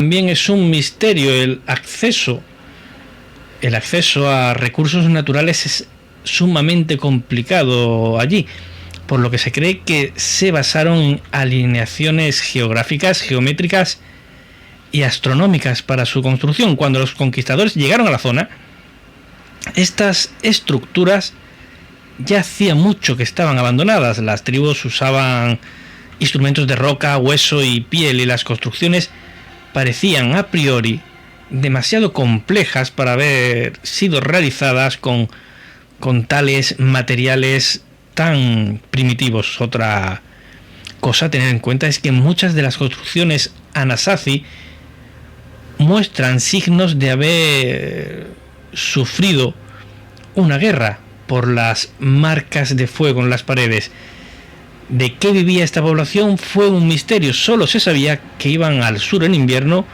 También es un misterio el acceso a recursos naturales es sumamente complicado allí, por lo que se cree que se basaron en alineaciones geográficas, geométricas y astronómicas para su construcción. Cuando los conquistadores llegaron a la zona, estas estructuras ya hacía mucho que estaban abandonadas. Las tribus usaban instrumentos de roca, hueso y piel, y las construcciones parecían a priori demasiado complejas para haber sido realizadas con tales materiales tan primitivos. Otra cosa a tener en cuenta es que muchas de las construcciones Anasazi muestran signos de haber sufrido una guerra por las marcas de fuego en las paredes. De qué vivía esta población fue un misterio. Solo se sabía que iban al sur en invierno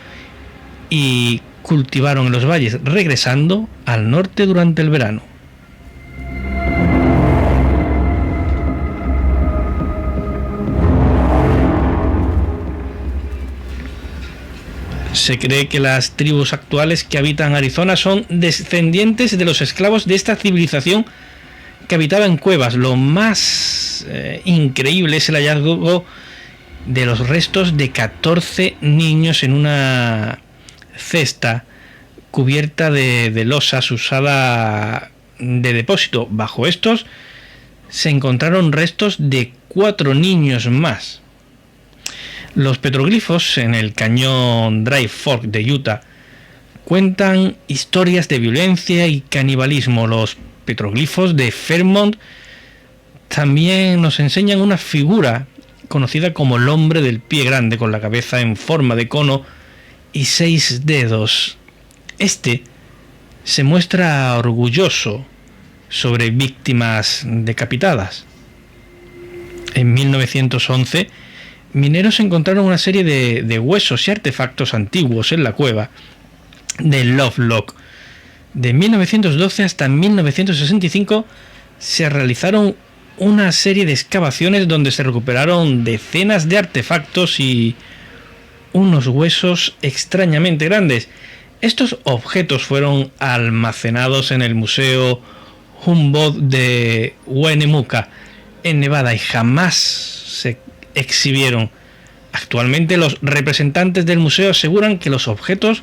y cultivaron en los valles, regresando al norte durante el verano. Se cree que las tribus actuales que habitan Arizona son descendientes de los esclavos de esta civilización que habitaba en cuevas. Lo más increíble es el hallazgo de los restos de 14 niños en una cesta cubierta de losas usada de depósito. Bajo estos se encontraron restos de 4 niños más. Los petroglifos en el cañón Dry Fork de Utah cuentan historias de violencia y canibalismo. Los petroglifos de Fairmont también nos enseñan una figura conocida como el hombre del pie grande, con la cabeza en forma de cono y 6 dedos. Este se muestra orgulloso sobre víctimas decapitadas. En 1911, mineros encontraron una serie de huesos y artefactos antiguos en la cueva de Lovelock. De 1912 hasta 1965 se realizaron una serie de excavaciones donde se recuperaron decenas de artefactos y unos huesos extrañamente grandes. Estos objetos fueron almacenados en el Museo Humboldt de Winnemucca, en Nevada, y jamás se exhibieron. Actualmente los representantes del museo aseguran que los objetos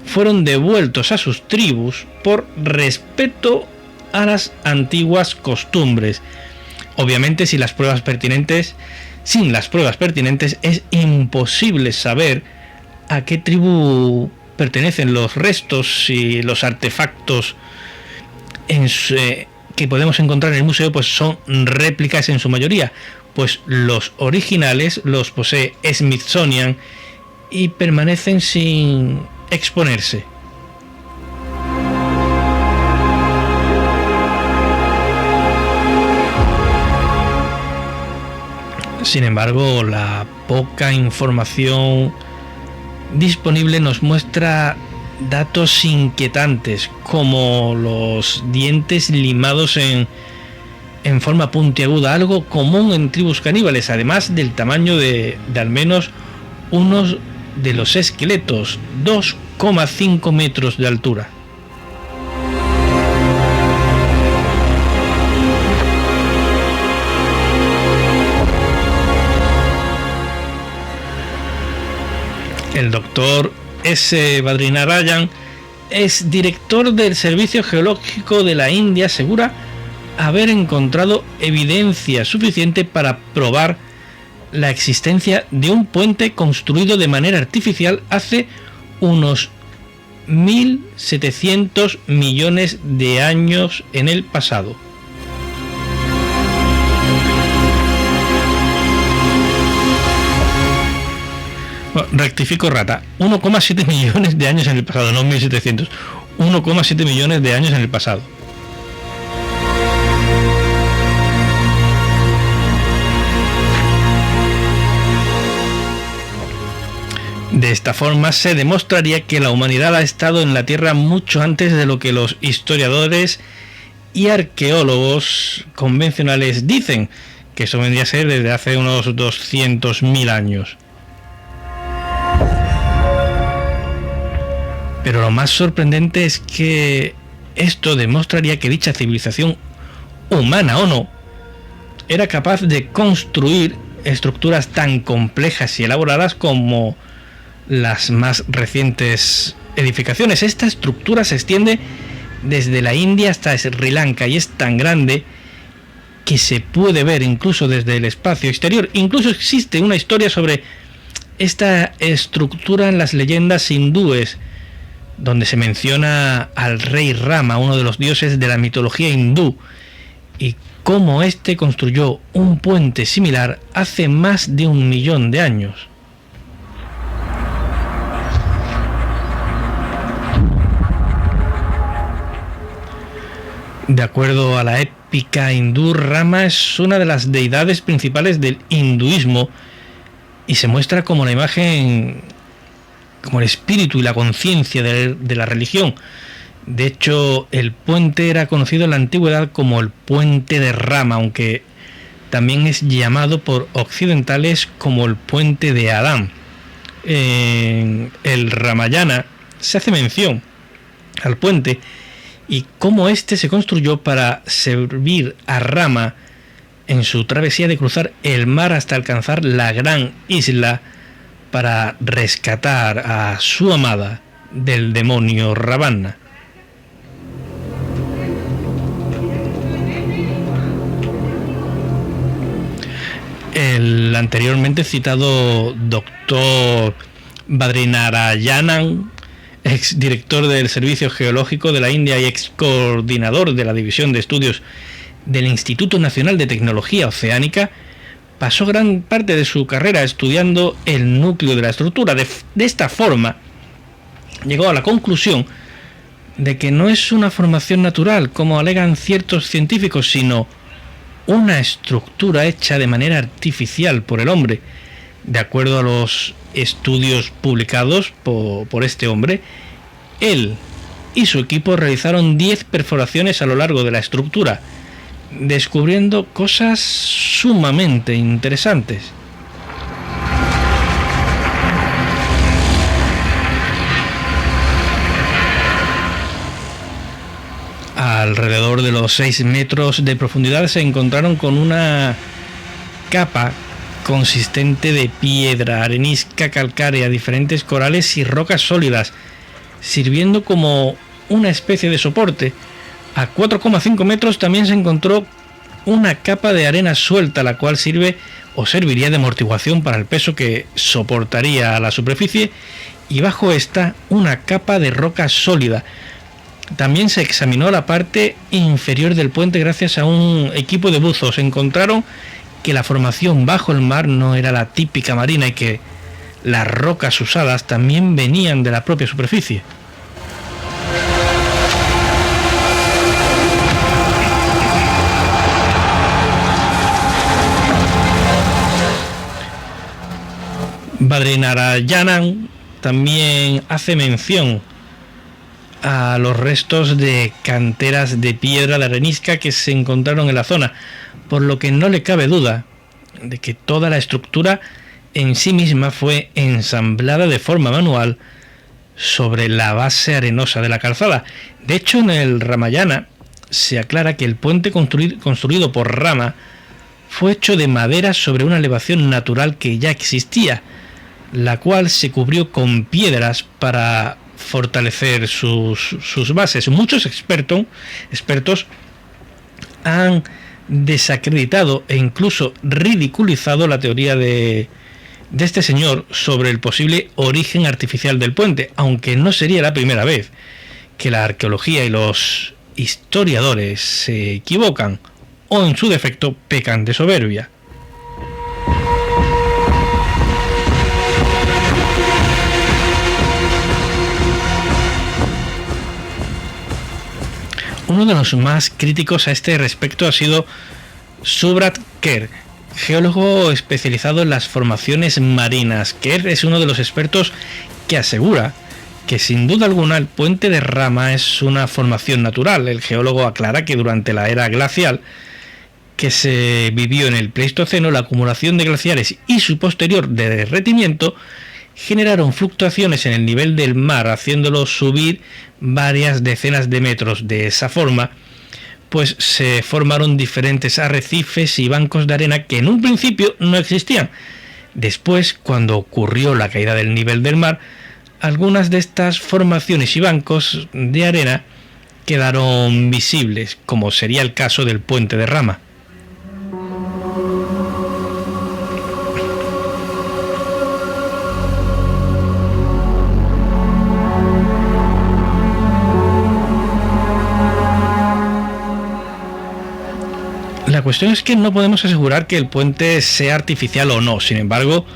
fueron devueltos a sus tribus por respeto a las antiguas costumbres. Obviamente, sin las pruebas pertinentes es imposible saber a qué tribu pertenecen los restos y los artefactos que podemos encontrar en el museo, pues son réplicas en su mayoría, pues los originales los posee Smithsonian y permanecen sin exponerse. Sin embargo, la poca información disponible nos muestra datos inquietantes, como los dientes limados en forma puntiaguda, algo común en tribus caníbales, además del tamaño de al menos uno de los esqueletos, 2,5 metros de altura. El doctor S. Badrinarayan es director del Servicio Geológico de la India, asegura haber encontrado evidencia suficiente para probar la existencia de un puente construido de manera artificial hace unos 1.700 millones de años en el pasado. Bueno, rectifico rata, 1,7 millones de años en el pasado, no 1.700, 1,7 millones de años en el pasado. De esta forma se demostraría que la humanidad ha estado en la Tierra mucho antes de lo que los historiadores y arqueólogos convencionales dicen, que eso vendría a ser desde hace unos 200.000 años. lo más sorprendente es que esto demostraría que dicha civilización, humana o no, era capaz de construir estructuras tan complejas y elaboradas como las más recientes edificaciones. Esta estructura se extiende desde la India hasta Sri Lanka y es tan grande que se puede ver incluso desde el espacio exterior. Incluso existe una historia sobre esta estructura en las leyendas hindúes, donde se menciona al rey Rama, uno de los dioses de la mitología hindú, y cómo éste construyó un puente similar hace más de 1 millón de años. De acuerdo a la épica hindú, Rama es una de las deidades principales del hinduismo y se muestra como la imagen, como el espíritu y la conciencia de la religión. De hecho, el puente era conocido en la antigüedad como el puente de Rama, aunque también es llamado por occidentales como el puente de Adán. En el Ramayana se hace mención al puente y cómo éste se construyó para servir a Rama en su travesía de cruzar el mar hasta alcanzar la gran isla para rescatar a su amada del demonio Ravana. El anteriormente citado doctor Badrinarayanan, ex director del Servicio Geológico de la India y ex coordinador de la División de Estudios del Instituto Nacional de Tecnología Oceánica, pasó gran parte de su carrera estudiando el núcleo de la estructura. De esta forma, llegó a la conclusión de que no es una formación natural, como alegan ciertos científicos, sino una estructura hecha de manera artificial por el hombre. De acuerdo a los estudios publicados por este hombre, él y su equipo realizaron 10 perforaciones a lo largo de la estructura, descubriendo cosas sumamente interesantes. Alrededor de los 6 metros de profundidad se encontraron con una capa consistente de piedra, arenisca calcárea, diferentes corales y rocas sólidas, sirviendo como una especie de soporte. A 4,5 metros también se encontró una capa de arena suelta, la cual sirve o serviría de amortiguación para el peso que soportaría a la superficie, y bajo esta una capa de roca sólida. También se examinó la parte inferior del puente gracias a un equipo de buzos. Encontraron que la formación bajo el mar no era la típica marina y que las rocas usadas también venían de la propia superficie. Badrinarayanan también hace mención a los restos de canteras de piedra de arenisca que se encontraron en la zona, por lo que no le cabe duda de que toda la estructura en sí misma fue ensamblada de forma manual sobre la base arenosa de la calzada. De hecho, en el Ramayana se aclara que el puente construido por Rama fue hecho de madera sobre una elevación natural que ya existía, la cual se cubrió con piedras para fortalecer sus bases. Muchos expertos han desacreditado e incluso ridiculizado la teoría de este señor sobre el posible origen artificial del puente, aunque no sería la primera vez que la arqueología y los historiadores se equivocan o en su defecto pecan de soberbia. Uno de los más críticos a este respecto ha sido Subrat Kerr, geólogo especializado en las formaciones marinas. Kerr es uno de los expertos que asegura que sin duda alguna el puente de Rama es una formación natural. El geólogo aclara que durante la era glacial que se vivió en el Pleistoceno, la acumulación de glaciares y su posterior derretimiento generaron fluctuaciones en el nivel del mar, haciéndolo subir varias decenas de metros. De esa forma, pues se formaron diferentes arrecifes y bancos de arena que en un principio no existían. Después, cuando ocurrió la caída del nivel del mar, algunas de estas formaciones y bancos de arena quedaron visibles, como sería el caso del puente de Rama. La cuestión es que no podemos asegurar que el puente sea artificial o no. Sin embargo,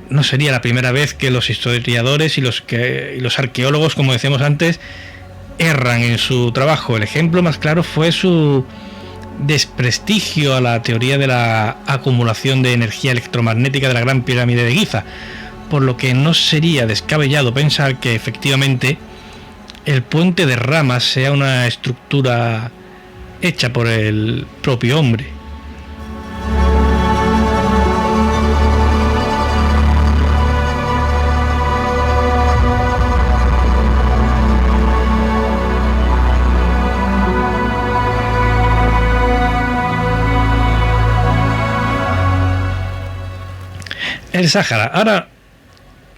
no sería la primera vez que los historiadores y los arqueólogos, como decíamos antes, erran en su trabajo. El ejemplo más claro fue su desprestigio a la teoría de la acumulación de energía electromagnética de la Gran Pirámide de Giza, por lo que no sería descabellado pensar que efectivamente el puente de Rama sea una estructura hecha por el propio hombre. El Sáhara. Ahora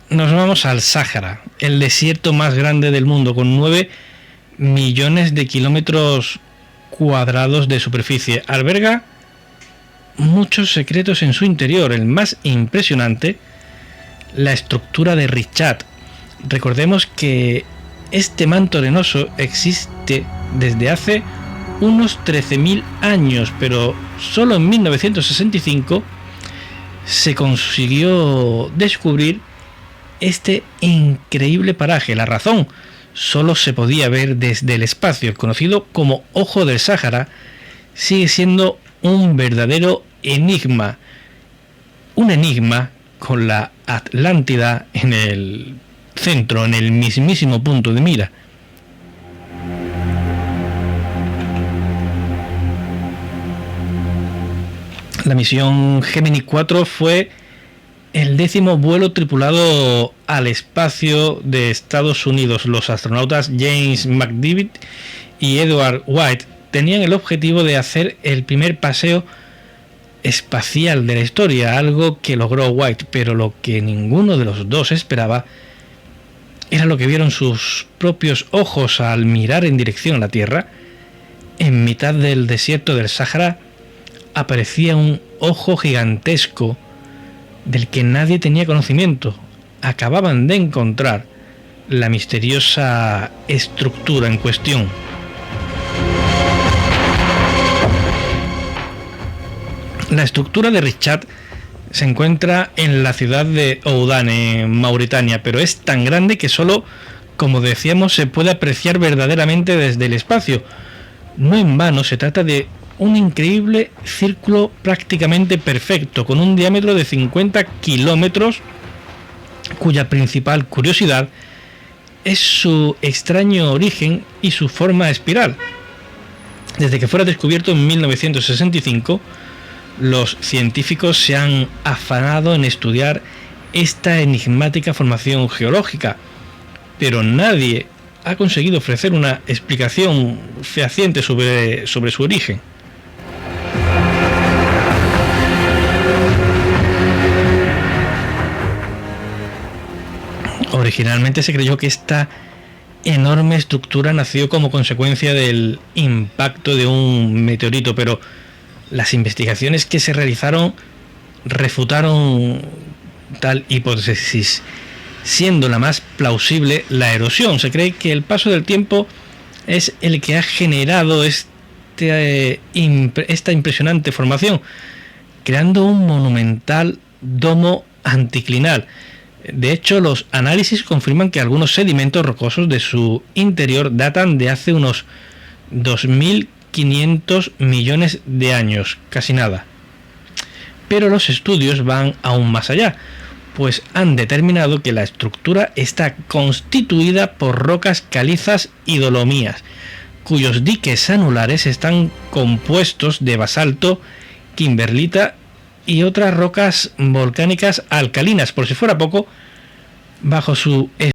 nos vamos al Sáhara, el desierto más grande del mundo, con 9 millones de kilómetros cuadrados de superficie. Alberga muchos secretos en su interior. El más impresionante, la estructura de Richat. Recordemos que este manto arenoso existe desde hace unos 13.000 años, pero solo en 1965 se consiguió descubrir este increíble paraje. La razón: solo se podía ver desde el espacio. Conocido como Ojo del Sáhara, sigue siendo un verdadero enigma. Un enigma con la Atlántida en el centro, en el mismísimo punto de mira. La misión Gemini 4 fue el 10º vuelo tripulado al espacio de Estados Unidos. Los astronautas James McDivitt y Edward White tenían el objetivo de hacer el primer paseo espacial de la historia, algo que logró White, pero lo que ninguno de los dos esperaba era lo que vieron sus propios ojos al mirar en dirección a la Tierra. En mitad del desierto del Sáhara aparecía un ojo gigantesco del que nadie tenía conocimiento. Acababan de encontrar la misteriosa estructura en cuestión. La estructura de Richat se encuentra en la ciudad de Oudane, en Mauritania, pero es tan grande que solo, como decíamos, se puede apreciar verdaderamente desde el espacio. No en vano se trata de un increíble círculo prácticamente perfecto, con un diámetro de 50 kilómetros, cuya principal curiosidad es su extraño origen y su forma espiral. Desde que fuera descubierto en 1965, los científicos se han afanado en estudiar esta enigmática formación geológica, pero nadie ha conseguido ofrecer una explicación fehaciente sobre su origen. Originalmente se creyó que esta enorme estructura nació como consecuencia del impacto de un meteorito, pero las investigaciones que se realizaron refutaron tal hipótesis, siendo la más plausible la erosión. Se cree que el paso del tiempo es el que ha generado esta impresionante formación, creando un monumental domo anticlinal. De hecho, los análisis confirman que algunos sedimentos rocosos de su interior datan de hace unos 2.500 millones de años, casi nada. Pero los estudios van aún más allá, pues han determinado que la estructura está constituida por rocas calizas y dolomías, cuyos diques anulares están compuestos de basalto, kimberlita y otras rocas volcánicas alcalinas. Por si fuera poco, bajo su